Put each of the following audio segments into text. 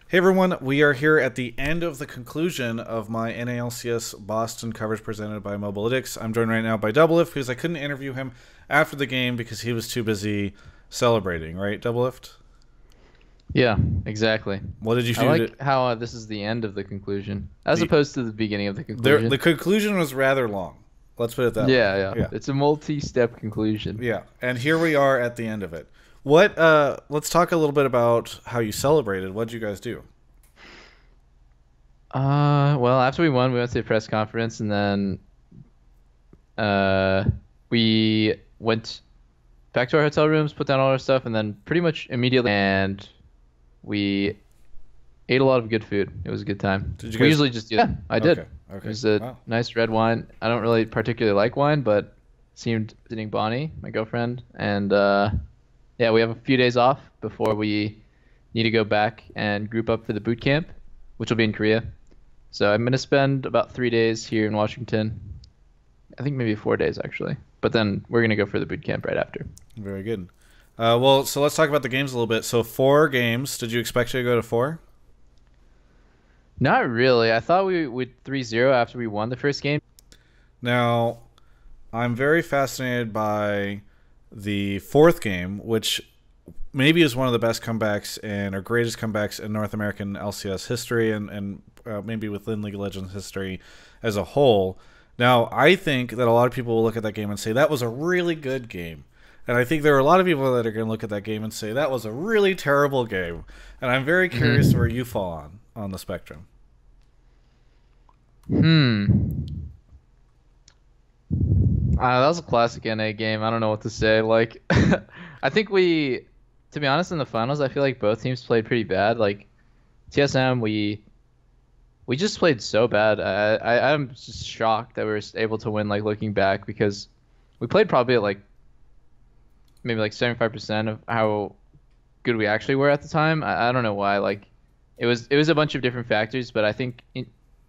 Hey everyone, we are here at the end of the conclusion of my NALCS Boston coverage presented by Mobalytics. I'm joined right now by Doublelift because I couldn't interview him after the game because he was too busy celebrating, right, Doublelift? Yeah, exactly. What did you I do to like how this is the end of the conclusion, as the opposed to the beginning of the the conclusion. conclusion was rather long. Let's put it that way. Yeah, yeah. Yeah. It's a multi-step conclusion. Yeah. And here we are at the end of it. Let's talk a little bit about how you celebrated. What did you guys do? Well, after we won, we went to a press conference, and then uh, we went back to our hotel rooms, put down all our stuff, and then pretty much immediately, and we ate a lot of good food. It was a good time. Did you We guys usually just do that. I did. Okay. It Okay. was a Wow. nice red wine. I don't really particularly like wine, but seemed visiting Bonnie, my girlfriend, and yeah, we have a few days off before we need to go back and group up for the boot camp, which will be in Korea. So I'm gonna spend about 3 days here in Washington. I think maybe 4 days actually. But then we're gonna go for the boot camp right after. Very good. Well, so let's talk about the games a little bit. So 4 games. Did you expect to go to four? Not really. I thought we would 3-0 after we won the first game. Now, I'm very fascinated by the fourth game, which maybe is one of the best comebacks and or greatest comebacks in North American LCS history and maybe within League of Legends history as a whole. Now, I think that a lot of people will look at that game and say that was a really good game. And I think there are a lot of people that are going to look at that game and say that was a really terrible game. And I'm very curious where you fall on the spectrum. Hmm. That was a classic NA game. I don't know what to say. Like, I think to be honest, in the finals, I feel like both teams played pretty bad. Like, TSM, we just played so bad. I'm just shocked that we were able to win. Like looking back, because we played probably at like maybe like 75% of how good we actually were at the time. I don't know why. Like, it was a bunch of different factors, but I think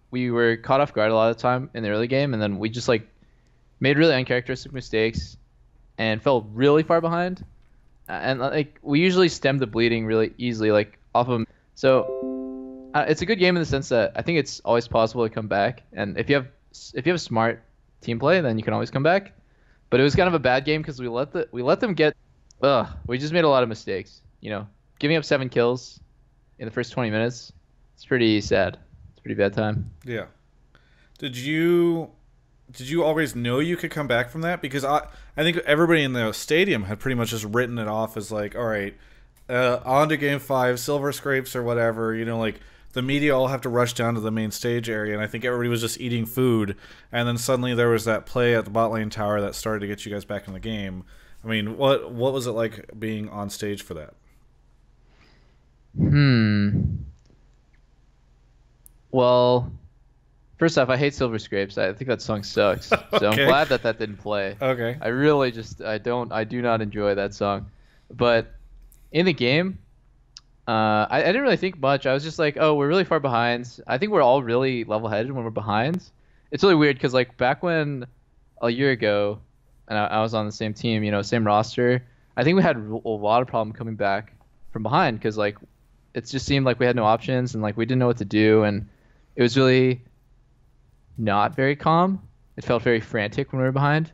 we were caught off guard a lot of the time in the early game, and then we just like made really uncharacteristic mistakes and fell really far behind. And like we usually stem the bleeding really easily, like off of. So it's a good game in the sense that I think it's always possible to come back, and if you have smart team play, then you can always come back. But it was kind of a bad game because we let them get. We just made a lot of mistakes. Giving up 7 kills in the first 20 minutes. It's pretty sad. It's a pretty bad time. Yeah. Did you always know you could come back from that? Because I think everybody in the stadium had pretty much just written it off as like, all right, on to game five, silver scrapes or whatever. Like the media all have to rush down to the main stage area, and I think everybody was just eating food. And then suddenly there was that play at the bot lane tower that started to get you guys back in the game. I mean, what was it like being on stage for that? Hmm. Well, first off, I hate Silver Scrapes. I think that song sucks. So I'm Okay. glad that didn't play. Okay. I really just I do not enjoy that song. But in the game, I didn't really think much. I was just like, oh, we're really far behind. I think we're all really level-headed when we're behind. It's really weird because like back when a year ago, and I was on the same team, same roster. I think we had a lot of problem coming back from behind because like it just seemed like we had no options and like we didn't know what to do, and it was really not very calm. It felt very frantic when we were behind.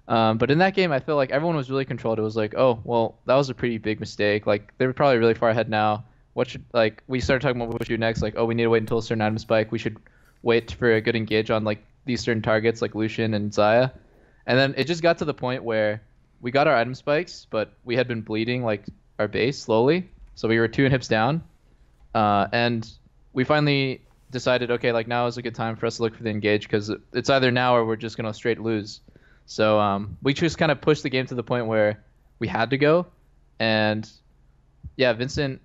But in that game, I felt like everyone was really controlled. It was like, oh, well, that was a pretty big mistake. Like they were probably really far ahead now. We started talking about what we should do next. Like, oh, we need to wait until a certain item spike. We should wait for a good engage on like these certain targets like Lucian and Xayah. And then it just got to the point where we got our item spikes, but we had been bleeding like our base slowly. So we were 2 inhibs down. And we finally decided, okay, like now is a good time for us to look for the engage because it's either now or we're just gonna straight lose. So we just kind of pushed the game to the point where we had to go, and yeah, Vincent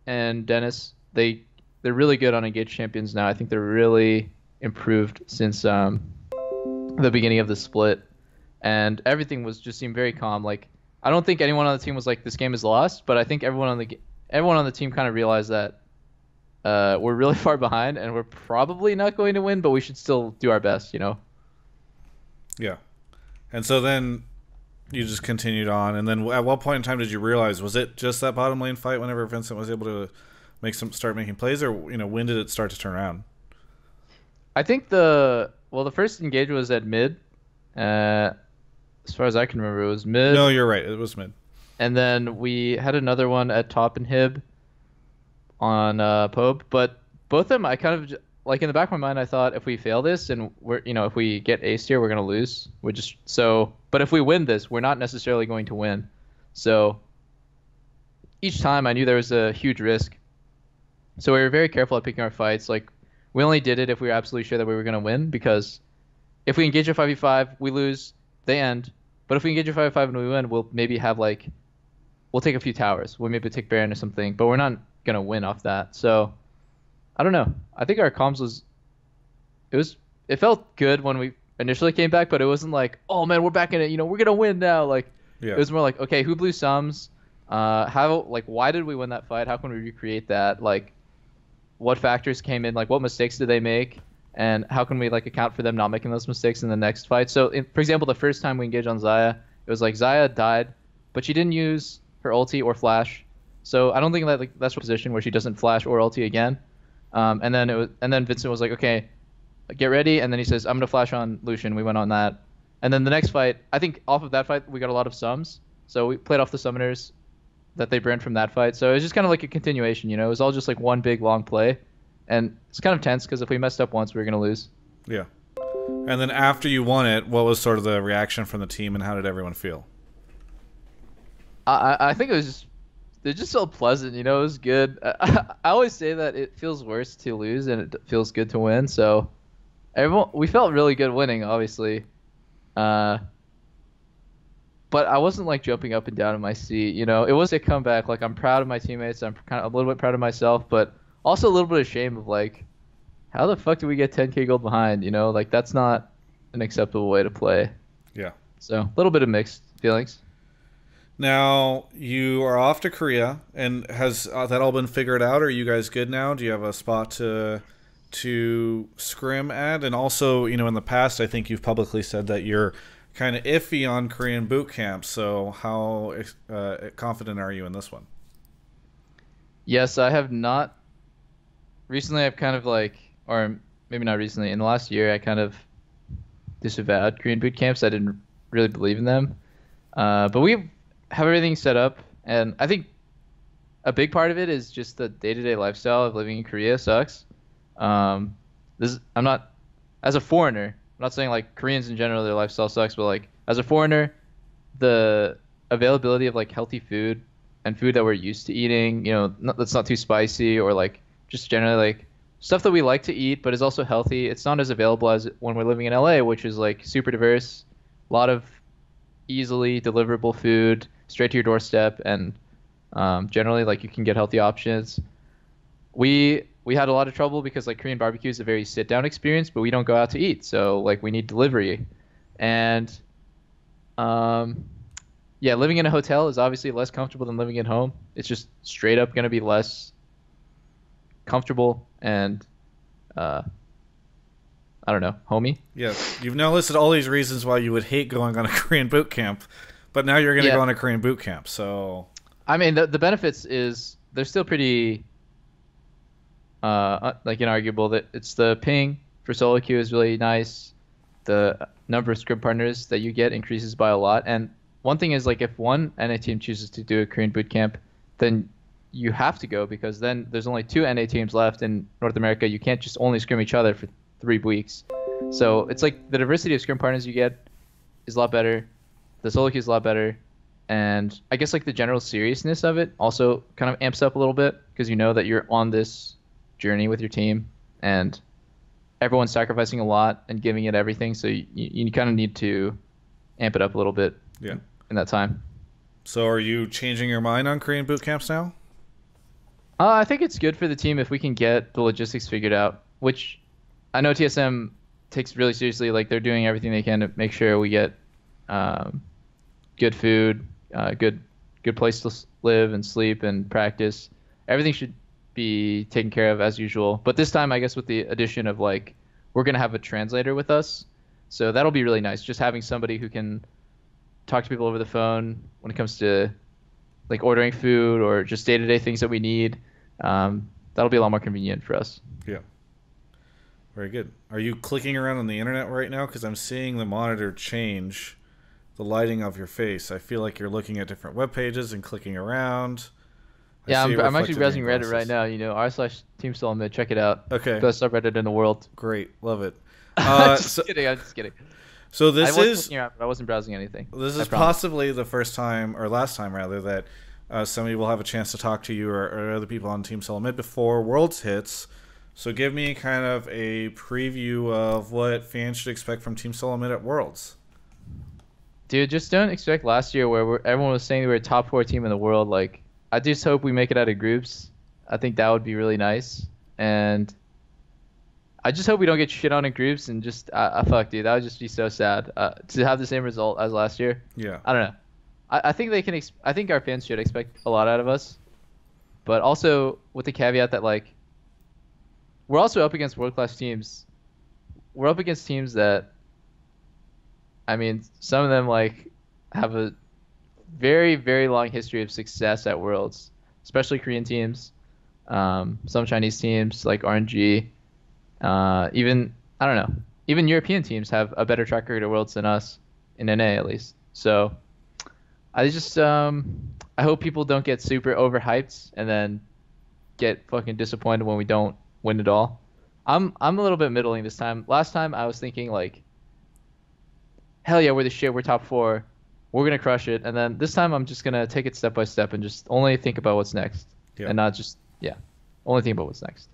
and Dennis, they're really good on engaged champions now. I think they're really improved since the beginning of the split, and everything was just seemed very calm. Like I don't think anyone on the team was like this game is lost, but I think everyone on the team kind of realized that we're really far behind and we're probably not going to win, but we should still do our best. Yeah. And so then you just continued on, and then at what point in time did you realize, was it just that bottom lane fight whenever Vincent was able to start making plays, or when did it start to turn around? I think the first engage was at mid. Uh, as far as I can remember, it was No, mid, you're right. It was mid. and then we had another one at top and Hib on Pope. But both of them, I kind of like in the back of my mind, I thought if we fail this and if we get ace here, we're gonna lose. We're just so. But if we win this, we're not necessarily going to win. So each time, I knew there was a huge risk. So we were very careful at picking our fights. Like we only did it if we were absolutely sure that we were gonna win because if we engage a 5v5, we lose, they end. But if we engage a 5v5 and we win, we'll maybe have like we'll take a few towers. We'll maybe take Baron or something, but we're not gonna win off that. So I don't know. I think our comms it felt good when we initially came back, but it wasn't like, oh man, we're back in it. We're gonna win now. Like Yeah. it was more like, okay, who blew sums? How like why did we win that fight? How can we recreate that? Like what factors came in? Like what mistakes did they make? And how can we like account for them not making those mistakes in the next fight? So for example, the first time we engaged on Xayah, it was like Xayah died, but she didn't use her ulti or flash. So I don't think that like that's a position where she doesn't flash or ulti again. And then Vincent was like, okay, get ready. And then he says, I'm gonna flash on Lucian. We went on that. And then the next fight, I think off of that fight we got a lot of sums. So we played off the summoners that they burned from that fight. So it was just kind of like a continuation. It was all just like one big long play, and it's kind of tense because if we messed up once, we were gonna lose. Yeah. And then after you won it, what was sort of the reaction from the team, and how did everyone feel? I think they're just so pleasant. It was good. I always say that it feels worse to lose and it feels good to win. So we felt really good winning, obviously. But I wasn't like jumping up and down in my seat. It was a comeback. Like I'm proud of my teammates. I'm kind of a little bit proud of myself, but also a little bit ashamed of like, how the fuck did we get 10k gold behind? Like that's not an acceptable way to play. Yeah. So a little bit of mixed feelings. Now you are off to Korea, and has that all been figured out? Are you guys good now? Do you have a spot to scrim at? And also, in the past, I think you've publicly said that you're kind of iffy on Korean boot camp. So how confident are you in this one? Yes, I have not. Recently, I've kind of like, or maybe not recently, in the last year, I kind of disavowed Korean boot camps. I didn't really believe in them. But we have everything set up, and I think a big part of it is just the day-to-day lifestyle of living in Korea sucks. I'm not, as a foreigner, I'm not saying like Koreans in general, their lifestyle sucks, but like as a foreigner, the availability of like healthy food and food that we're used to eating, that's not too spicy or like just generally like stuff that we like to eat, but is also healthy. It's not as available as when we're living in LA, which is like super diverse, a lot of easily deliverable food straight to your doorstep, and generally like you can get healthy options. We had a lot of trouble because like Korean barbecue is a very sit down experience, but we don't go out to eat, so like we need delivery. And yeah, living in a hotel is obviously less comfortable than living at home. It's just straight up going to be less comfortable and I don't know, homey. Yeah, you've now listed all these reasons why you would hate going on a Korean boot camp, but now you're going to go on a Korean boot camp. So, I mean, the benefits is they're still pretty like inarguable. That it's the ping for solo queue is really nice. The number of scrim partners that you get increases by a lot. And one thing is like if one NA team chooses to do a Korean boot camp, then you have to go because then there's only 2 NA teams left in North America. You can't just only scrim each other for 3 weeks. So it's like the diversity of scrim partners you get is a lot better. The solo queue is a lot better. And I guess like the general seriousness of it also kind of amps up a little bit because you know that you're on this journey with your team and everyone's sacrificing a lot and giving it everything. So you kind of need to amp it up a little bit in that time. So are you changing your mind on Korean boot camps now? I think it's good for the team if we can get the logistics figured out, which I know TSM takes really seriously. Like they're doing everything they can to make sure we get good food, good place to live and sleep and practice. Everything should be taken care of as usual. But this time, I guess with the addition of like, we're going to have a translator with us. So that'll be really nice. Just having somebody who can talk to people over the phone when it comes to like ordering food or just day-to-day things that we need. That'll be a lot more convenient for us. Yeah. Very good. Are you clicking around on the internet right now? Because I'm seeing the monitor change the lighting of your face. I feel like you're looking at different web pages and clicking around. Yeah, I'm actually browsing Reddit right now. r/Team Solomid. Check it out. Okay. Best subreddit in the world. Great. Love it. Just kidding. I'm just kidding. So I was looking around, but I wasn't browsing anything. This is possibly the first time, or last time rather, that somebody will have a chance to talk to you or other people on Team Solomid before Worlds hits. So give me kind of a preview of what fans should expect from Team Solomid at Worlds. Dude, just don't expect last year where everyone was saying we were a top 4 team in the world. Like, I just hope we make it out of groups. I think that would be really nice. And I just hope we don't get shit on in groups and just, fuck, dude, that would just be so sad to have the same result as last year. Yeah. I don't know. I think they can. I think our fans should expect a lot out of us, but also with the caveat that like we're also up against world-class teams. We're up against teams that, I mean, some of them like have a very, very long history of success at Worlds, especially Korean teams, some Chinese teams like RNG, even I don't know, even European teams have a better track record at Worlds than us in NA at least. So I just I hope people don't get super overhyped and then get fucking disappointed when we don't win it all. I'm a little bit middling this time. Last time I was thinking like, hell yeah, we're the shit. We're top 4. We're gonna crush it. And then this time I'm just gonna take it step by step and just only think about what's next, and not just only think about what's next.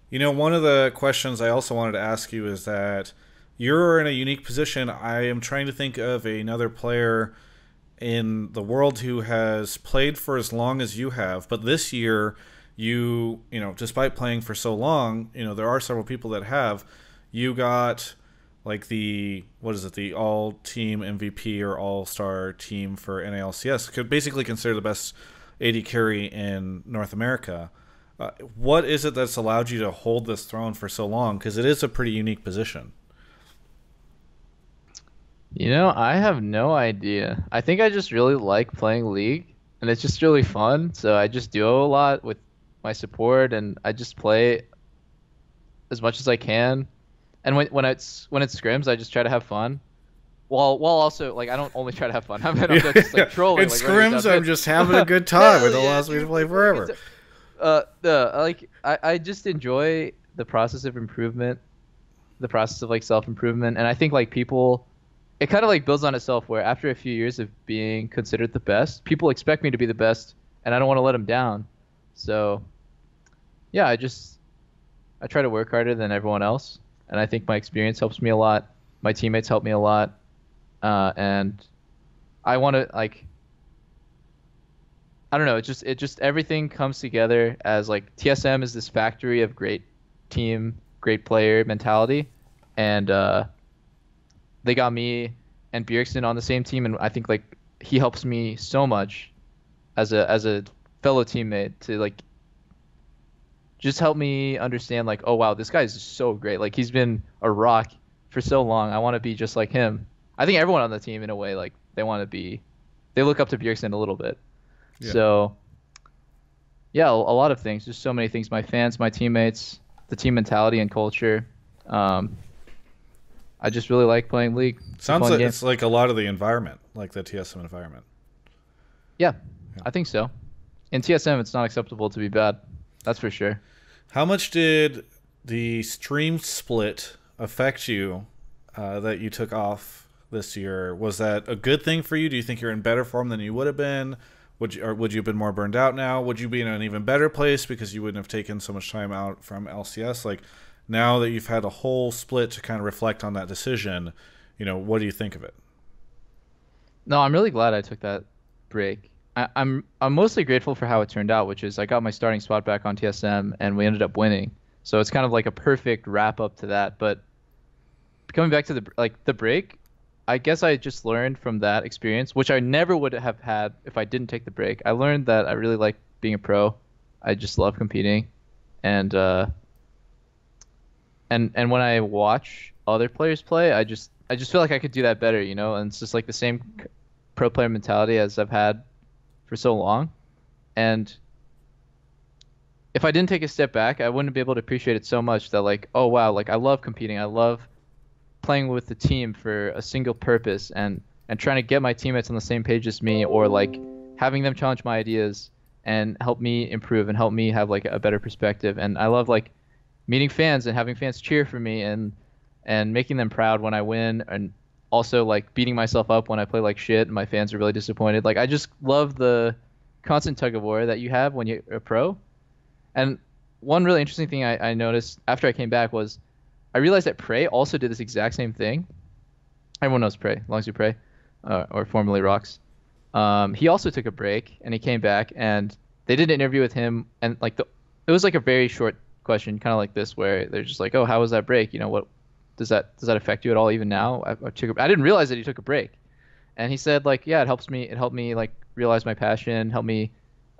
You know, one of the questions I also wanted to ask you is that you're in a unique position. I am trying to think of another player in the world who has played for as long as you have, but this year you know, despite playing for so long, you know, there are several people that have. You got like the all team MVP or all-star team for NALCS, could basically consider the best AD carry in North America. What is it that's allowed you to hold this throne for so long? Because it is a pretty unique position. You know, I have no idea. I think I just really like playing League, and it's just really fun. So I just duo a lot with my support, and I just play as much as I can. And when it's scrims, I just try to have fun. While also like I don't only try to have fun. I'm not just like trolling. In scrims, I'm just having a good time. It allows me to play forever. I just enjoy the process of improvement, the process of like self-improvement, and I think like people. It kind of like builds on itself where after a few years of being considered the best, people expect me to be the best, and I don't want to let them down. So, yeah, I try to work harder than everyone else, and I think my experience helps me a lot. My teammates help me a lot, and I want to like. I don't know. It just everything comes together as like TSM is this factory of great team, great player mentality, and they got me and Bjergsen on the same team, and I think like he helps me so much as a fellow teammate to like just help me understand like, oh wow, this guy is so great. Like he's been a rock for so long. I want to be just like him. I think everyone on the team in a way like they look up to Bjergsen a little bit. Yeah. So yeah, a lot of things. Just so many things. My fans, my teammates, the team mentality and culture. I just really like playing League. Sounds like it's like a lot of the environment, like the TSM environment. Yeah, I think so. In TSM, it's not acceptable to be bad. That's for sure. How much did the stream split affect you that you took off this year? Was that a good thing for you? Do you think you're in better form than you would have been? Would you have been more burned out now? Would you be in an even better place because you wouldn't have taken so much time out from LCS? Like, now that you've had a whole split to kind of reflect on that decision, you know, what do you think of it? No, I'm really glad I took that break. I'm mostly grateful for how it turned out, which is I got my starting spot back on TSM and we ended up winning. So it's kind of like a perfect wrap up to that. But coming back to the break, I guess I just learned from that experience, which I never would have had if I didn't take the break. I learned that I really like being a pro. I just love competing, and when I watch other players play, I just feel like I could do that better, you know. And it's just like the same pro player mentality as I've had for so long, and if I didn't take a step back, I wouldn't be able to appreciate it so much that like, oh wow, like I love competing. I love playing with the team for a single purpose and trying to get my teammates on the same page as me, or like having them challenge my ideas and help me improve and help me have like a better perspective. And I love like meeting fans and having fans cheer for me and making them proud when I win, and also like beating myself up when I play like shit and my fans are really disappointed. Like I just love the constant tug of war that you have when you're a pro. And one really interesting thing I noticed after I came back was I realized that Prey also did this exact same thing. Everyone knows Prey, Longzhu Prey, or formerly Rocks. He also took a break and he came back and they did an interview with him, and like it was like a very short question, kind of like this, where they're just like, "Oh, how was that break? You know, what does that affect you at all even now?" I didn't realize that he took a break, and he said like, "Yeah, it helped me like realize my passion, helped me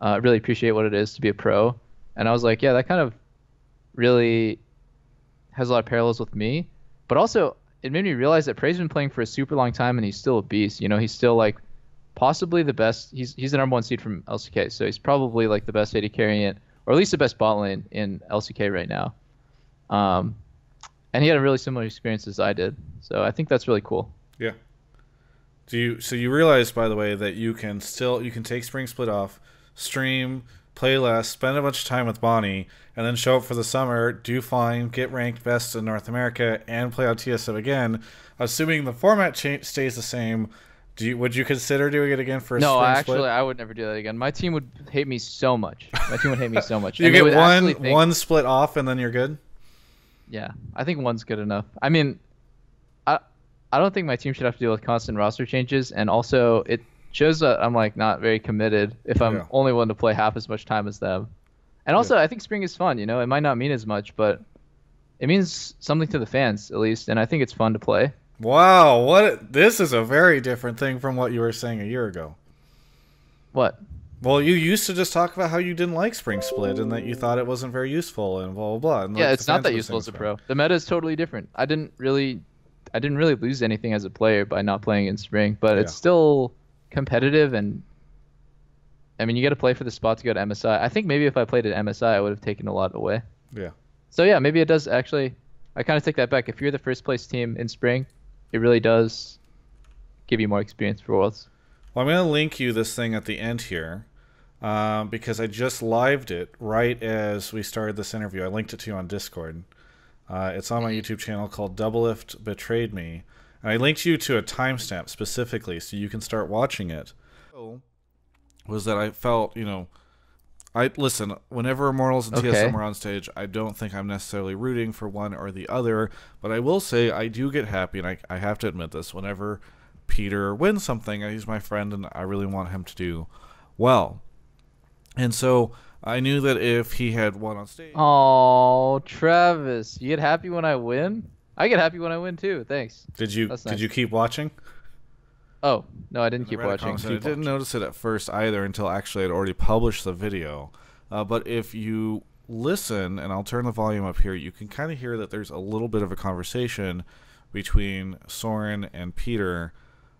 really appreciate what it is to be a pro." And I was like, "Yeah, that kind of really has a lot of parallels with me." But also, it made me realize that Prey's been playing for a super long time and he's still a beast. You know, he's still like possibly the best. He's the number one seed from LCK, so he's probably like the best AD carrying, or at least the best bot lane in LCK right now. Um, and he had a really similar experience as I did, so I think that's really cool. Yeah. So you realize, by the way, that you can take Spring Split off, stream, play less, spend a bunch of time with Bonnie, and then show up for the summer, do fine, get ranked best in North America, and play on TSM again. Assuming the format stays the same, would you consider doing it again for a No, Spring actually, Split? I would never do that again. My team would hate me so much. My team would hate me so much. You And they get would actually one split off, and then you're good. Yeah, I think one's good enough. I mean, I I don't think my team should have to deal with constant roster changes, and also it shows that I'm like not very committed if I'm Yeah. only willing to play half as much time as them. And also, I think spring is fun. You know, it might not mean as much, but it means something to the fans at least, and I think it's fun to play. Wow, this is a very different thing from what you were saying a year ago. What? Well, you used to just talk about how you didn't like Spring Split and that you thought it wasn't very useful and blah blah blah. And Yeah, like, it's the not fans that were useful saying as a so. pro. The meta is totally different. I didn't really lose anything as a player by not playing in spring, but it's Yeah. still competitive, and I mean, you got to play for the spot to go to MSI. I think maybe if I played at MSI, I would have taken a lot away. Yeah. So yeah, maybe it does actually. I kind of take that back. If you're the first place team in spring, it really does give you more experience for Worlds. Well, I'm going to link you this thing at the end here because I just lived it right as we started this interview. I linked it to you on Discord. It's on my YouTube channel called Doublelift Betrayed Me. And I linked you to a timestamp specifically so you can start watching it. Was that I felt, listen, whenever Immortals and Okay. TSM are on stage, I don't think I'm necessarily rooting for one or the other, but I will say I do get happy, and I have to admit this, whenever Peter wins something, he's my friend, and I really want him to do well. And so I knew that if he had won on stage... Oh, Travis, you get happy when I win? I get happy when I win too. Thanks. Did you That's did nice. you keep watching? Oh, no, I didn't keep I read a watching. comment saying I didn't notice it at first either until actually I'd already published the video. But if you listen, and I'll turn the volume up here, you can kind of hear that there's a little bit of a conversation between Soren and Peter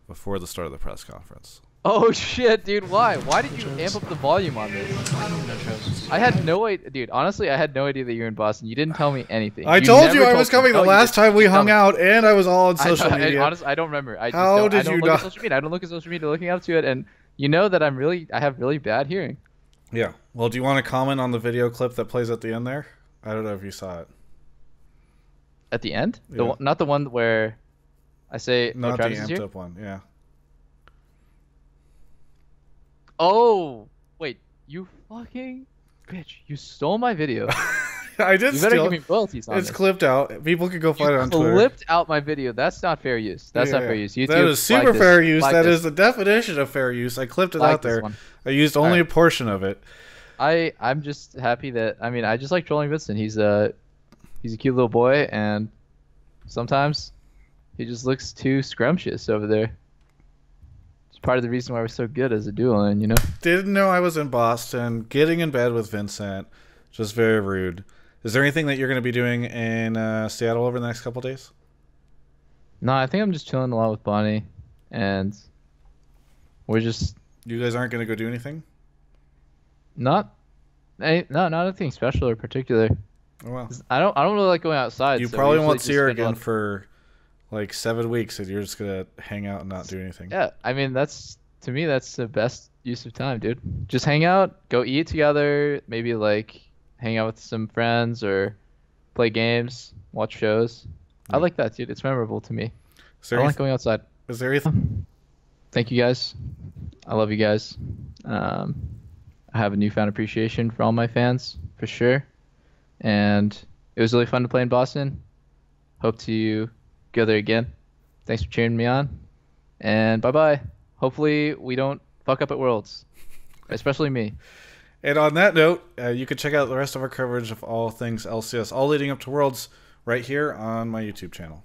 before the start of the press conference. Oh shit, dude, why? Why did you amp up the volume on this? I had no idea, dude. Honestly, I had no idea that you're in Boston. You didn't tell me anything. I told you never I was me. coming the No, you last didn't. time we You hung tell out, and I was all on me. social media. Honestly, I don't remember. I just How don't, did I don't you look at not? social media. I don't look at social media looking up to it, and you know that I have really bad hearing. Yeah. Well, do you want to comment on the video clip that plays at the end there? I don't know if you saw it. At the end, Yeah. not the one where I say, Not "Oh, the Travis is amped here." up one. Yeah. Oh, wait, you fucking bitch! You stole my video. I did You better steal give it. me royalties on It's this. clipped out. People can go find it You on Twitter. clipped out my video. That's not fair use. That's not Yeah, fair yeah. use. YouTube, That is flag super this. fair use. Flag That this. is the definition of fair use. I clipped it Flag out this there. one. I used only a Alright. portion of it. I'm just happy that I just like trolling Vincent. He's a cute little boy, and sometimes he just looks too scrumptious over there. It's part of the reason why we're so good as a duo, and you know. Didn't know I was in Boston. Getting in bed with Vincent. Just very rude. Is there anything that you're going to be doing in Seattle over the next couple days? No, I think I'm just chilling a lot with Bonnie, and we're just You guys aren't going to go do anything? not No, not anything special or particular. Oh, well, I don't really like going outside. you So we probably usually won't just see her spend a lot again for like 7 weeks, and you're just gonna hang out and not do anything. Yeah, I mean that's to me that's the best use of time, dude. Just hang out, go eat together, maybe like hang out with some friends or play games, watch shows. I Yeah. like that, dude. It's memorable to me. Is I there, don't any, like going outside. is there anything? Thank you guys. I love you guys. Um, I have a newfound appreciation for all my fans, for sure. And it was really fun to play in Boston. Hope to go there again. Thanks for cheering me on. And bye bye. Hopefully we don't fuck up at Worlds, especially me. And on that note, you can check out the rest of our coverage of all things LCS, all leading up to Worlds, right here on my YouTube channel.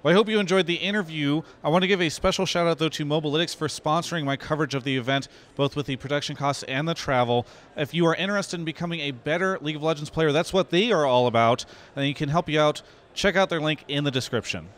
Well, I hope you enjoyed the interview. I want to give a special shout out, though, to Mobalytics for sponsoring my coverage of the event, both with the production costs and the travel. If you are interested in becoming a better League of Legends player, that's what they are all about, and you can help you out. Check out their link in the description.